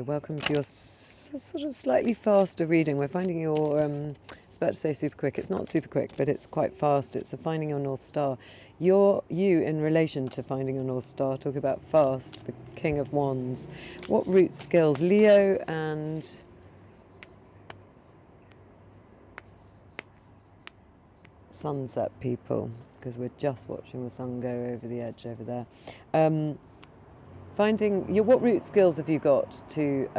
Welcome to your sort of slightly faster reading. We're finding your, I was about to say super quick. It's not super quick, but it's quite fast. It's a finding your North Star. You in relation to finding your North Star, talk about fast, the King of Wands. What root skills? Leo and sunset people, because we're just watching the sun go over the edge over there. Finding what root skills have you got to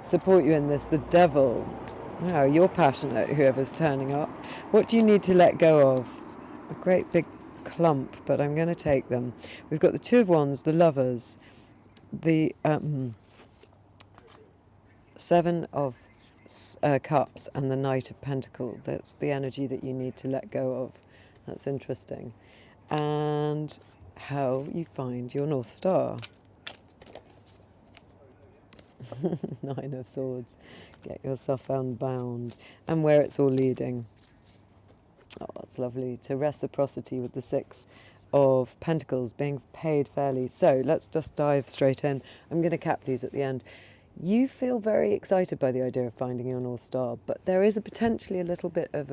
support you in this? The devil. Wow, you're passionate, whoever's turning up. What do you need to let go of? A great big clump, but I'm going to take them. We've got the Two of Wands, the Lovers, the Seven of Cups, and the Knight of Pentacles. That's the energy that you need to let go of. That's interesting. And how you find your North Star. Nine of Swords. Get yourself unbound. And where it's all leading. Oh, that's lovely. To reciprocity with the Six of Pentacles, being paid fairly. So let's just dive straight in. I'm going to cap these at the end. You feel very excited by the idea of finding your North Star, but there is potentially a little bit of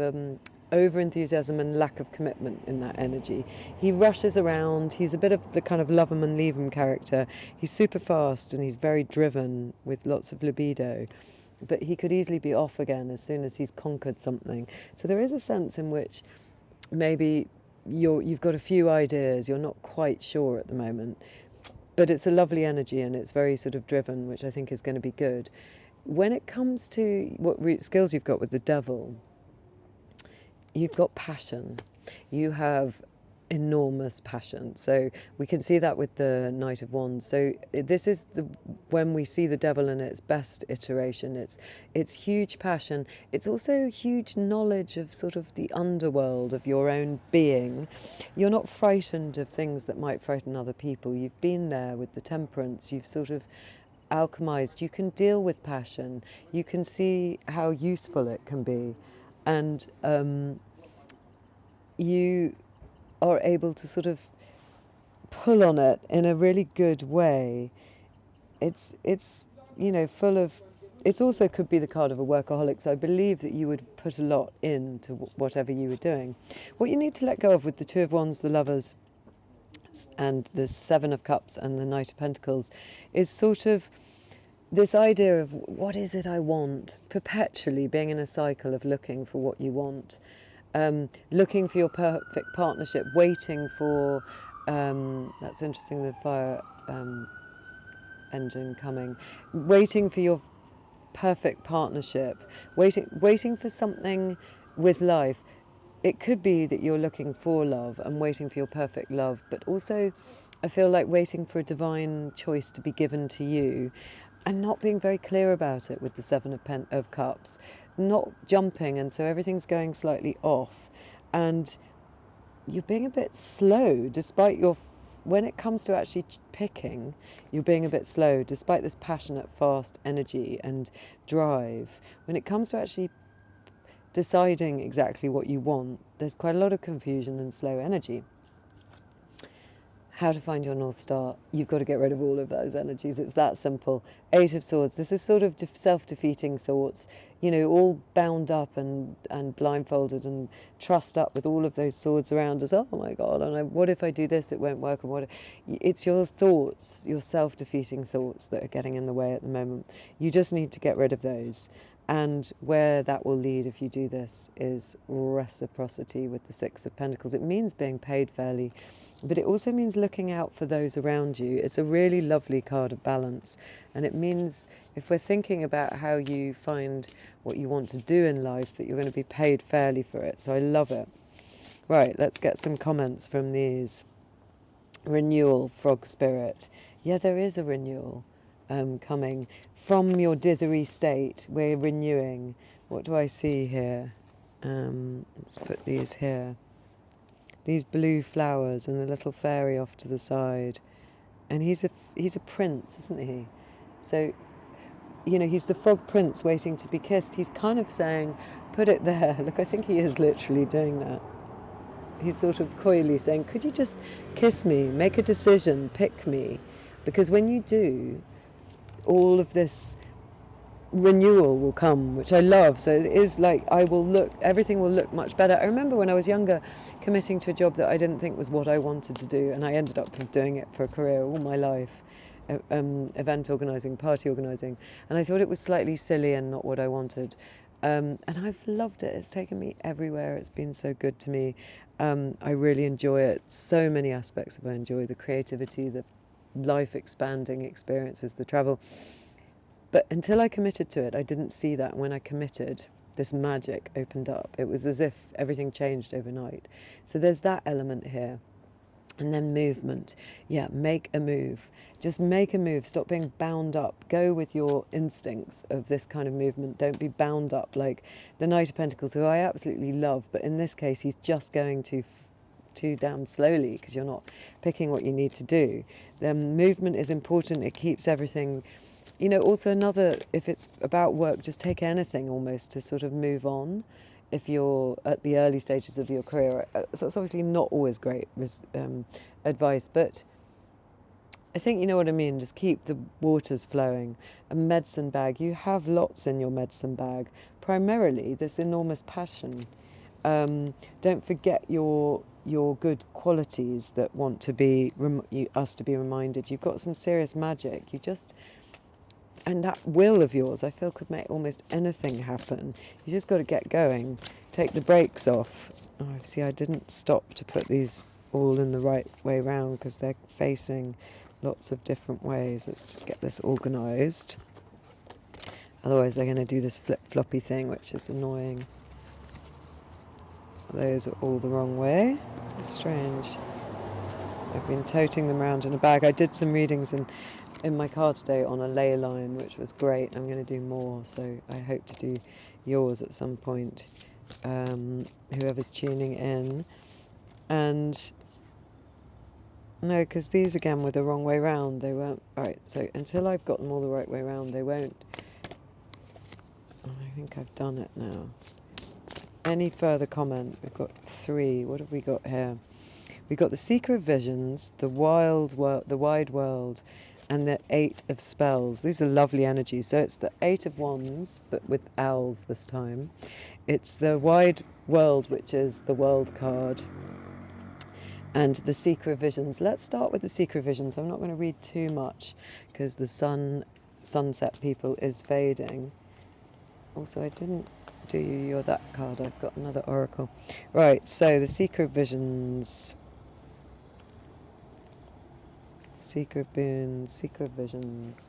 over-enthusiasm and lack of commitment in that energy. He rushes around. He's a bit of the kind of love 'em and leave 'em character. He's super fast and he's very driven with lots of libido, but he could easily be off again as soon as he's conquered something. So there is a sense in which maybe you've got a few ideas, you're not quite sure at the moment, but it's a lovely energy and it's very sort of driven, which I think is going to be good. When it comes to what root skills you've got with the devil, you've got passion. You have enormous passion. So we can see that with the Knight of Wands. So this is when we see the devil in its best iteration. It's huge passion. It's also huge knowledge of sort of the underworld of your own being. You're not frightened of things that might frighten other people. You've been there with the Temperance. You've sort of alchemized. You can deal with passion. You can see how useful it can be. And you are able to sort of pull on it in a really good way. It's full of. It also could be the card of a workaholic. So I believe that you would put a lot into whatever you were doing. What you need to let go of with the Two of Wands, the Lovers, and the Seven of Cups and the Knight of Pentacles is sort of this idea of what is it I want, perpetually being in a cycle of looking for what you want, looking for your perfect partnership, waiting for, that's interesting, the fire engine coming, waiting for your perfect partnership, waiting for something with life. It could be that you're looking for love and waiting for your perfect love, but also I feel like waiting for a divine choice to be given to you and not being very clear about it with the Seven of Cups, not jumping, and so everything's going slightly off. And you're being a bit slow, despite when it comes to actually picking, you're being a bit slow, despite this passionate, fast energy and drive. When it comes to actually deciding exactly what you want, there's quite a lot of confusion and slow energy. How to find your North Star? You've got to get rid of all of those energies. It's that simple. Eight of Swords. This is sort of self-defeating thoughts, all bound up and blindfolded and trussed up with all of those swords around us. Oh my God, and what if I do this? It won't work. And it's your thoughts, your self-defeating thoughts that are getting in the way at the moment. You just need to get rid of those. And where that will lead if you do this is reciprocity with the Six of Pentacles. It means being paid fairly, but it also means looking out for those around you. It's a really lovely card of balance. And it means if we're thinking about how you find what you want to do in life, that you're going to be paid fairly for it. So I love it. Right, let's get some comments from these. Renewal, Frog Spirit. Yeah, there is a renewal coming. From your dithery state, we're renewing. What do I see here? Let's put these here. These blue flowers and a little fairy off to the side. And he's a prince, isn't he? So, he's the frog prince waiting to be kissed. He's kind of saying, put it there. Look, I think he is literally doing that. He's sort of coyly saying, could you just kiss me, make a decision, pick me? Because when you do, all of this renewal will come, which I love. So it is like everything will look much better. I remember when I was younger committing to a job that I didn't think was what I wanted to do, and I ended up doing it for a career all my life, event organising, party organising, and I thought it was slightly silly and not what I wanted. And I've loved it. It's taken me everywhere. It's been so good to me. I really enjoy it. So many aspects of it I enjoy: the creativity, the life expanding experiences, the travel. But until I committed to it, I didn't see that. When I committed, this magic opened up. It was as if everything changed overnight. So there's that element here. And then movement. Yeah, make a move. Just make a move. Stop being bound up. Go with your instincts of this kind of movement. Don't be bound up like the Knight of Pentacles, who I absolutely love. But in this case, he's just going too damn slowly because you're not picking what you need to do. The movement is important. It keeps everything... also if it's about work, just take anything almost to sort of move on if you're at the early stages of your career. So it's obviously not always great advice, but I think you know what I mean. Just keep the waters flowing. A medicine bag, you have lots in your medicine bag, primarily this enormous passion. Don't forget your good qualities that want to be us to be reminded. You've got some serious magic. And that will of yours, I feel, could make almost anything happen. You just got to get going. Take the brakes off. Oh, see, I didn't stop to put these all in the right way round because they're facing lots of different ways. Let's just get this organised. Otherwise they're going to do this flip-floppy thing, which is annoying. Those are all the wrong way. It's strange. I've been toting them around in a bag. I did some readings in my car today on a ley line, which was great. I'm going to do more, so I hope to do yours at some point, whoever's tuning in. And no, because these again were the wrong way round. They weren't right. So until I've got them all the right way round, they won't. I think I've done it now. Any further comment? We've got 3. What have we got here? We've got the Seeker of Visions, the Wide World, and the 8 of Spells. These are lovely energies. So it's the 8 of Wands, but with owls this time. It's the Wide World, which is the World card, and the Seeker of Visions. Let's start with the Seeker of Visions. I'm not going to read too much because the sunset people is fading. Also, I didn't do you that card. I've got another oracle. Right, so the Seeker of Visions. Seeker of Boons, Seeker of Visions.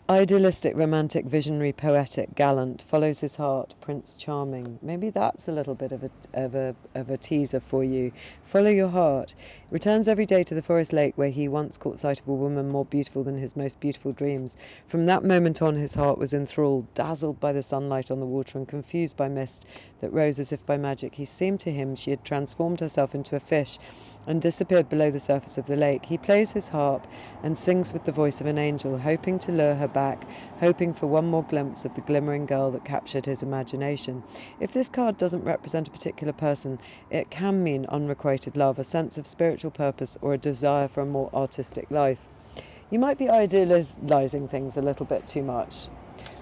Idealistic, romantic, visionary, poetic, gallant, follows his heart, Prince Charming. Maybe that's a little bit of a teaser for you. Follow your heart. Returns every day to the forest lake where he once caught sight of a woman more beautiful than his most beautiful dreams. From that moment on, his heart was enthralled, dazzled by the sunlight on the water and confused by mist that rose as if by magic. He seemed to him she had transformed herself into a fish and disappeared below the surface of the lake. He plays his harp and sings with the voice of an angel, hoping to lure her back, hoping for one more glimpse of the glimmering girl that captured his imagination. If this card doesn't represent a particular person, it can mean unrequited love, a sense of spiritual purpose, or a desire for a more artistic life. You might be idealising things a little bit too much.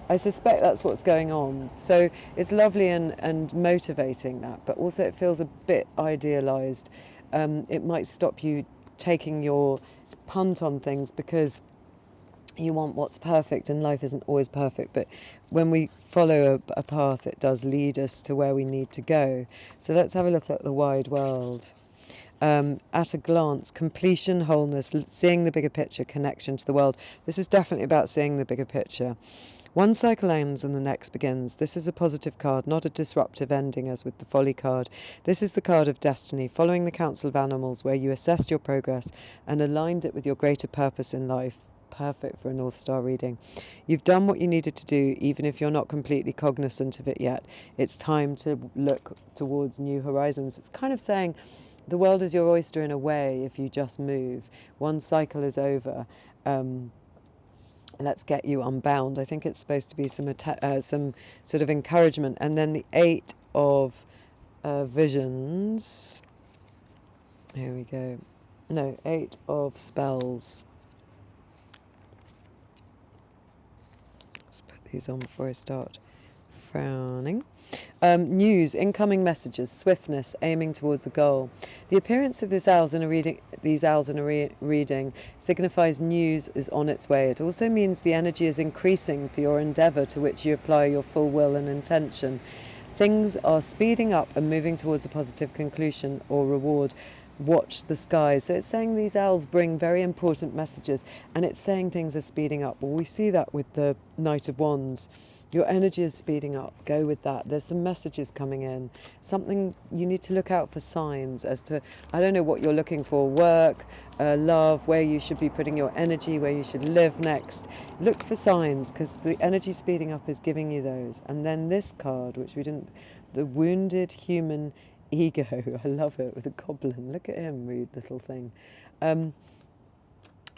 I suspect that's what's going on. So it's lovely and motivating that, but also it feels a bit idealised. It might stop you taking your punt on things because you want what's perfect, and life isn't always perfect, but when we follow a path, it does lead us to where we need to go. So let's have a look at the wide world. At a glance, completion, wholeness, seeing the bigger picture, connection to the world. This is definitely about seeing the bigger picture. One cycle ends and the next begins. This is a positive card, not a disruptive ending as with the Folly card. This is the card of destiny, following the counsel of animals, where you assessed your progress and aligned it with your greater purpose in life. Perfect for a North Star reading. You've done what you needed to do, even if you're not completely cognizant of it yet. It's time to look towards new horizons. It's kind of saying the world is your oyster in a way if you just move. One cycle is over. Let's get you unbound. I think it's supposed to be some sort of encouragement. And then the 8 of Visions. Here we go. No, 8 of Spells. these on before I start frowning. News, incoming messages, swiftness, aiming towards a goal. The appearance of these owls in a reading signifies news is on its way. It also means the energy is increasing for your endeavour to which you apply your full will and intention. Things are speeding up and moving towards a positive conclusion or reward. Watch the skies. So it's saying these owls bring very important messages, and it's saying things are speeding up. Well, we see that with the Knight of Wands. Your energy is speeding up. Go with that. There's some messages coming in. Something you need to look out for signs as to, I don't know what you're looking for, work, love, where you should be putting your energy, where you should live next. Look for signs, because the energy speeding up is giving you those. And then this card, which we didn't, the wounded human ego. I love it, with a goblin. Look at him, rude little thing. I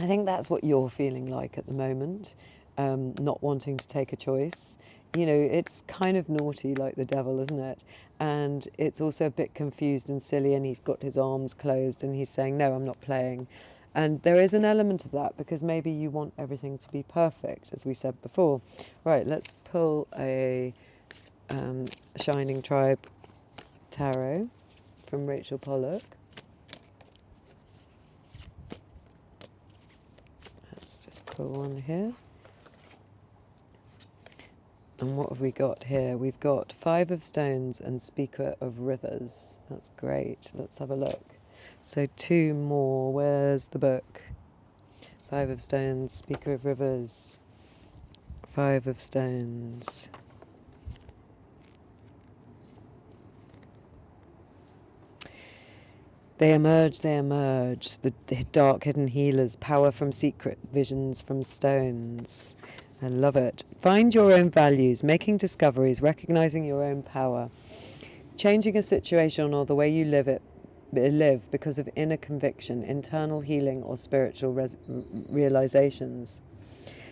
think that's what you're feeling like at the moment. Not wanting to take a choice. You know, it's kind of naughty like the devil, isn't it? And it's also a bit confused and silly, and he's got his arms closed and he's saying, no, I'm not playing. And there is an element of that, because maybe you want everything to be perfect, as we said before. Right, let's pull a Shining Tribe Tarot from Rachel Pollock. Let's just pull one here. And what have we got here? We've got Five of Stones and Speaker of Rivers. That's great. Let's have a look. So 2 more. Where's the book? Five of Stones, Speaker of Rivers. Five of Stones. They emerge, the dark hidden healers, power from secret, visions from stones. I love it. Find your own values, making discoveries, recognizing your own power, changing a situation or the way you live because of inner conviction, internal healing, or spiritual realizations.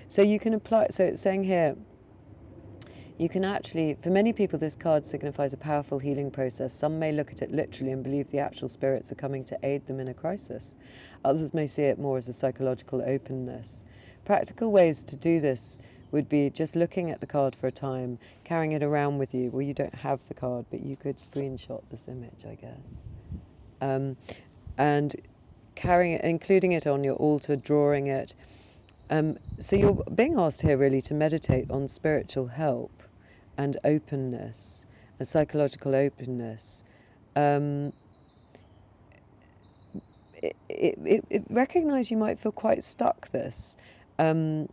So you can apply, so it's saying here, you can actually, for many people, this card signifies a powerful healing process. Some may look at it literally and believe the actual spirits are coming to aid them in a crisis. Others may see it more as a psychological openness. Practical ways to do this would be just looking at the card for a time, carrying it around with you. Well, you don't have the card, but you could screenshot this image, I guess. And carrying it, including it on your altar, drawing it. So you're being asked here really to meditate on spiritual help and openness, and psychological openness. It recognise you might feel quite stuck this. And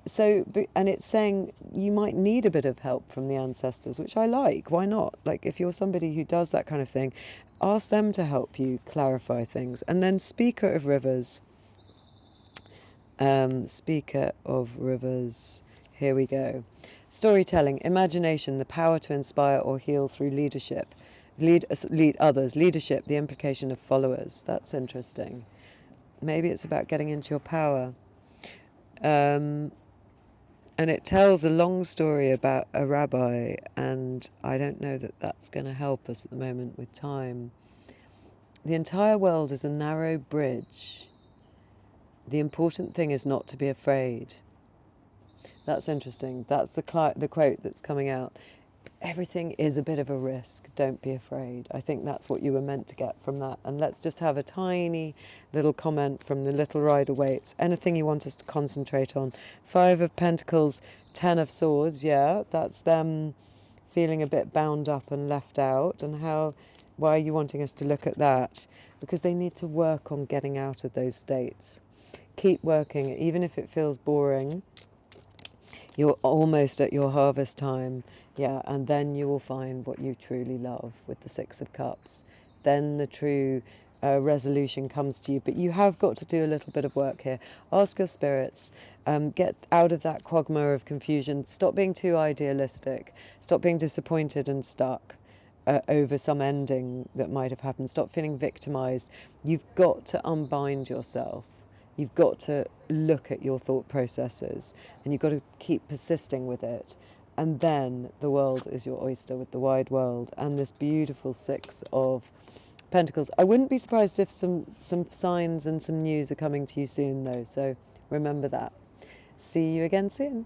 so, and it's saying you might need a bit of help from the ancestors, which I like. Why not? Like, if you're somebody who does that kind of thing, ask them to help you clarify things. And then Speaker of Rivers. Speaker of Rivers. Here we go. Storytelling, imagination, the power to inspire or heal through leadership. Lead others. Leadership, the implication of followers. That's interesting. Maybe it's about getting into your power. And it tells a long story about a rabbi, and I don't know that that's going to help us at the moment with time. The entire world is a narrow bridge. The important thing is not to be afraid. That's interesting. That's the quote that's coming out. Everything is a bit of a risk. Don't be afraid. I think that's what you were meant to get from that. And let's just have a tiny little comment from the little Rider Waite. Anything you want us to concentrate on. 5 of Pentacles, 10 of Swords. Yeah, that's them feeling a bit bound up and left out. And why are you wanting us to look at that? Because they need to work on getting out of those states. Keep working, even if it feels boring. You're almost at your harvest time. Yeah, and then you will find what you truly love with the 6 of Cups. Then the true resolution comes to you. But you have got to do a little bit of work here. Ask your spirits. Get out of that quagmire of confusion. Stop being too idealistic. Stop being disappointed and stuck over some ending that might have happened. Stop feeling victimized. You've got to unbind yourself. You've got to look at your thought processes, and you've got to keep persisting with it. And then the world is your oyster with the wide world and this beautiful 6 of Pentacles. I wouldn't be surprised if some signs and some news are coming to you soon, though, so remember that. see you again soon.